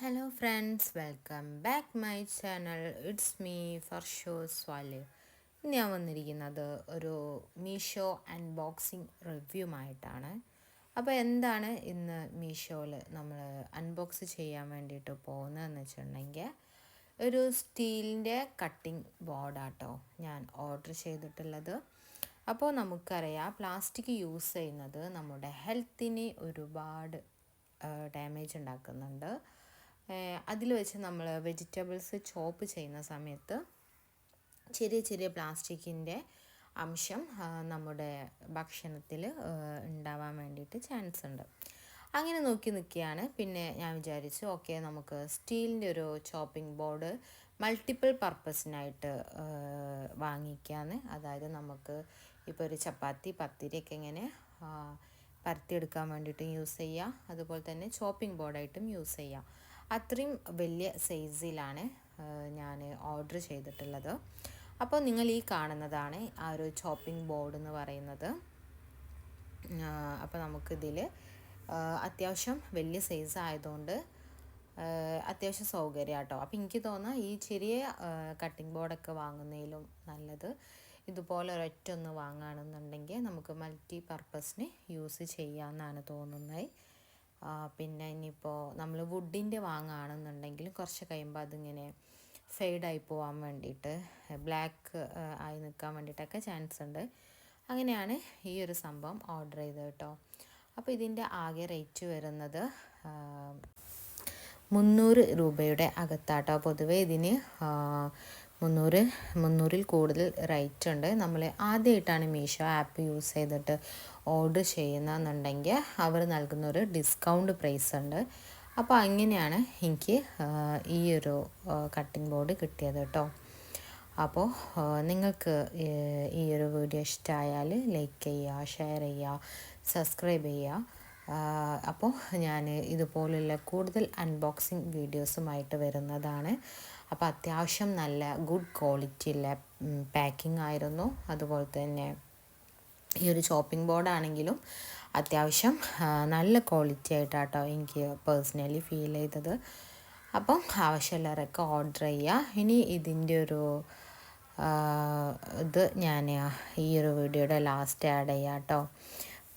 Hello friends, welcome back my channel. It's me Farsho Swale. ഇന്ന് ഞാൻ വന്നിരിക്കുന്നത് ഒരു മീഷോ അൺബോക്സിങ് റിവ്യൂമായിട്ടാണ്. അപ്പോൾ എന്താണ് ഇന്ന് മീഷോയിൽ നമ്മൾ അൺബോക്സ് ചെയ്യാൻ വേണ്ടിയിട്ട് പോകുന്നതെന്ന് വെച്ചിട്ടുണ്ടെങ്കിൽ ഒരു സ്റ്റീലിൻ്റെ കട്ടിംഗ് ബോർഡാട്ടോ ഞാൻ ഓർഡർ ചെയ്തിട്ടുള്ളത്. അപ്പോൾ നമുക്കറിയാം പ്ലാസ്റ്റിക് യൂസ് ചെയ്യുന്നത് നമ്മുടെ ഹെൽത്തിന് ഒരുപാട് ഡാമേജ് ഉണ്ടാക്കുന്നുണ്ട്. അതിൽ വെച്ച് നമ്മൾ വെജിറ്റബിൾസ് ചോപ്പ് ചെയ്യുന്ന സമയത്ത് ചെറിയ ചെറിയ പ്ലാസ്റ്റിക്കിൻ്റെ അംശം നമ്മുടെ ഭക്ഷണത്തിൽ ഉണ്ടാവാൻ വേണ്ടിയിട്ട് ചാൻസ് ഉണ്ട്. അങ്ങനെ നോക്കി നിൽക്കുകയാണ്. പിന്നെ ഞാൻ വിചാരിച്ചു ഓക്കെ നമുക്ക് സ്റ്റീലിൻ്റെ ഒരു ചോപ്പിംഗ് ബോർഡ് മൾട്ടിപ്പിൾ പർപ്പസിനായിട്ട് വാങ്ങിക്കാമെന്ന്. അതായത് നമുക്ക് ഇപ്പോൾ ഒരു ചപ്പാത്തി പത്തിരിയൊക്കെ ഇങ്ങനെ പരത്തിയെടുക്കാൻ വേണ്ടിയിട്ടും യൂസ് ചെയ്യാം, അതുപോലെ തന്നെ ചോപ്പിംഗ് ബോർഡായിട്ടും യൂസ് ചെയ്യാം. അത്രയും വലിയ സൈസിലാണ് ഞാൻ ഓർഡർ ചെയ്തിട്ടുള്ളത്. അപ്പോൾ നിങ്ങൾ ഈ കാണുന്നതാണ് ആ ഒരു ചോപ്പിംഗ് ബോർഡ് എന്ന് പറയുന്നത്. അപ്പോൾ നമുക്കിതിൽ അത്യാവശ്യം വലിയ സൈസ് ആയതുകൊണ്ട് അത്യാവശ്യം സൗകര്യം കേട്ടോ. അപ്പോൾ എനിക്ക് തോന്നുന്നത് ഈ ചെറിയ കട്ടിംഗ് ബോർഡൊക്കെ വാങ്ങുന്നതിലും നല്ലത് ഇതുപോലെ ഒരൊറ്റ ഒന്ന് വാങ്ങുകയാണെന്നുണ്ടെങ്കിൽ നമുക്ക് മൾട്ടി പർപ്പസിന് യൂസ് ചെയ്യാമെന്നാണ് തോന്നുന്നത്. പിന്നെ ഇനിയിപ്പോൾ നമ്മൾ വുഡിൻ്റെ വാങ്ങുകയാണെന്നുണ്ടെങ്കിൽ കുറച്ച് കഴിയുമ്പോൾ അതിങ്ങനെ ഫെയ്ഡായി പോകാൻ വേണ്ടിയിട്ട് ബ്ലാക്ക് ആയി നിൽക്കാൻ വേണ്ടിയിട്ടൊക്കെ ചാൻസ് ഉണ്ട്. അങ്ങനെയാണ് ഈ ഒരു സംഭവം ഓർഡർ ചെയ്തത് കേട്ടോ. അപ്പോൾ ഇതിൻ്റെ ആകെ റേറ്റ് വരുന്നത് 300 രൂപയുടെ അകത്താട്ടോ. പൊതുവേ ഇതിന് 300-300-ൽ കൂടുതൽ റേറ്റ് ഉണ്ട്. നമ്മൾ ആദ്യമായിട്ടാണ് മീഷോ ആപ്പ് യൂസ് ചെയ്തിട്ട് ഓർഡർ ചെയ്യുന്നതെന്നുണ്ടെങ്കിൽ അവർ നൽകുന്നൊരു ഡിസ്കൗണ്ട് പ്രൈസ് ഉണ്ട്. അപ്പോൾ അങ്ങനെയാണ് എനിക്ക് ഈ ഒരു കട്ടിംഗ് ബോർഡ് കിട്ടിയത് കേട്ടോ. അപ്പോൾ നിങ്ങൾക്ക് ഈ ഒരു വീഡിയോ ഇഷ്ടമായാൽ ലൈക്ക് ചെയ്യുക, ഷെയർ ചെയ്യുക, സബ്സ്ക്രൈബ് ചെയ്യുക. അപ്പോൾ ഞാൻ ഇതുപോലുള്ള കൂടുതൽ അൺബോക്സിങ് വീഡിയോസുമായിട്ട് വരുന്നതാണ്. അപ്പോൾ അത്യാവശ്യം നല്ല ഗുഡ് ക്വാളിറ്റിയുള്ള പാക്കിംഗ് ആയിരുന്നു. അതുപോലെ തന്നെ ഈ ഒരു ചോപ്പിംഗ് ബോർഡാണെങ്കിലും അത്യാവശ്യം നല്ല ക്വാളിറ്റി ആയിട്ടാട്ടോ എനിക്ക് പേഴ്സണലി ഫീൽ ചെയ്തത്. അപ്പം ആവശ്യമുള്ളവരൊക്കെ ഓർഡർ ചെയ്യുക. ഇനി ഇതിൻ്റെ ഒരു ഇത് ഞാൻ ഈ ഒരു വീഡിയോയുടെ ലാസ്റ്റ് ആഡ് ചെയ്യാം കേട്ടോ.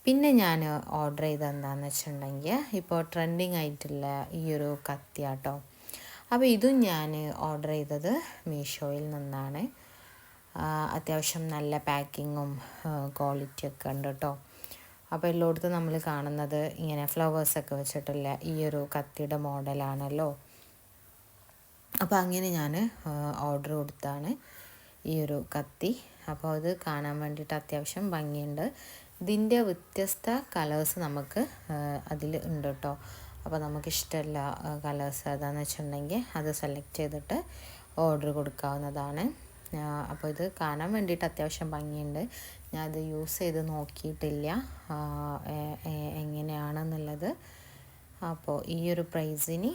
പിന്നെ ഞാൻ ഓർഡർ ചെയ്തത് എന്താണെന്ന് വെച്ചിട്ടുണ്ടെങ്കിൽ ഇപ്പോൾ ട്രെൻഡിങ് ആയിട്ടുള്ള ഈ ഒരു കത്തിയാട്ടോ. അപ്പോൾ ഇതും ഞാൻ ഓർഡർ ചെയ്തത് മീഷോയിൽ നിന്നാണ്. അത്യാവശ്യം നല്ല പാക്കിങ്ങും ക്വാളിറ്റിയൊക്കെ ഉണ്ട് കേട്ടോ. അപ്പോൾ എല്ലായിടത്തും നമ്മൾ കാണുന്നത് ഇങ്ങനെ ഫ്ലവേഴ്സൊക്കെ വെച്ചിട്ടുള്ള ഈ ഒരു കത്തിയുടെ മോഡലാണല്ലോ. അപ്പോൾ അങ്ങനെ ഞാൻ ഓർഡർ കൊടുത്താണ് ഈ ഒരു കത്തി. അപ്പോൾ അത് കാണാൻ വേണ്ടിയിട്ട് അത്യാവശ്യം ഭംഗിയുണ്ട്. ഇതിൻ്റെ വ്യത്യസ്ത കളേഴ്സ് നമുക്ക് അതിൽ ഉണ്ട് കേട്ടോ. അപ്പോൾ നമുക്കിഷ്ടമുള്ള കളേഴ്സ് ഏതാണെന്ന് വെച്ചിട്ടുണ്ടെങ്കിൽ അത് സെലക്ട് ചെയ്തിട്ട് ഓർഡർ കൊടുക്കാവുന്നതാണ്. അപ്പോൾ ഇത് കാണാൻ വേണ്ടിയിട്ട് അത്യാവശ്യം ഭംഗിയുണ്ട്. ഞാനത് യൂസ് ചെയ്ത് നോക്കിയിട്ടില്ല എങ്ങനെയാണെന്നുള്ളത്. അപ്പോൾ ഈ ഒരു പ്രൈസിന്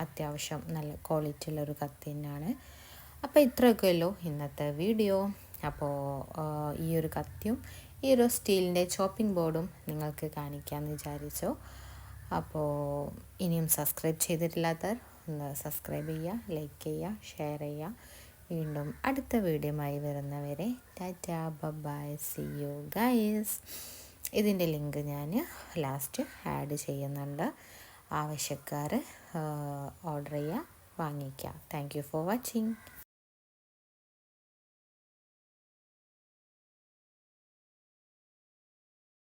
അത്യാവശ്യം നല്ല ക്വാളിറ്റി ഉള്ളൊരു കത്തി തന്നെയാണ്. അപ്പോൾ ഇത്രയൊക്കെ ഉള്ളൂ ഇന്നത്തെ വീഡിയോ. അപ്പോൾ ഈ ഒരു കത്തിയും ഈ ഒരു സ്റ്റീലിൻ്റെ ചോപ്പിംഗ് ബോർഡും നിങ്ങൾക്ക് കാണിക്കാമെന്ന് വിചാരിച്ചു. അപ്പോൾ ഇനിയും സബ്സ്ക്രൈബ് ചെയ്തിട്ടില്ലാത്തവർ ഒന്ന് സബ്സ്ക്രൈബ് ചെയ്യുക, ലൈക്ക് ചെയ്യുക, ഷെയർ ചെയ്യുക. വീണ്ടും അടുത്ത വീഡിയോയുമായി വരുന്നവരെ tata, bye, see you guys. ഇതിൻ്റെ ലിങ്ക് ഞാൻ ലാസ്റ്റ് ആഡ് ചെയ്യുന്നുണ്ട്. ആവശ്യക്കാർ ഓർഡർ ചെയ്യുക, വാങ്ങിക്കുക. Thank you for watching.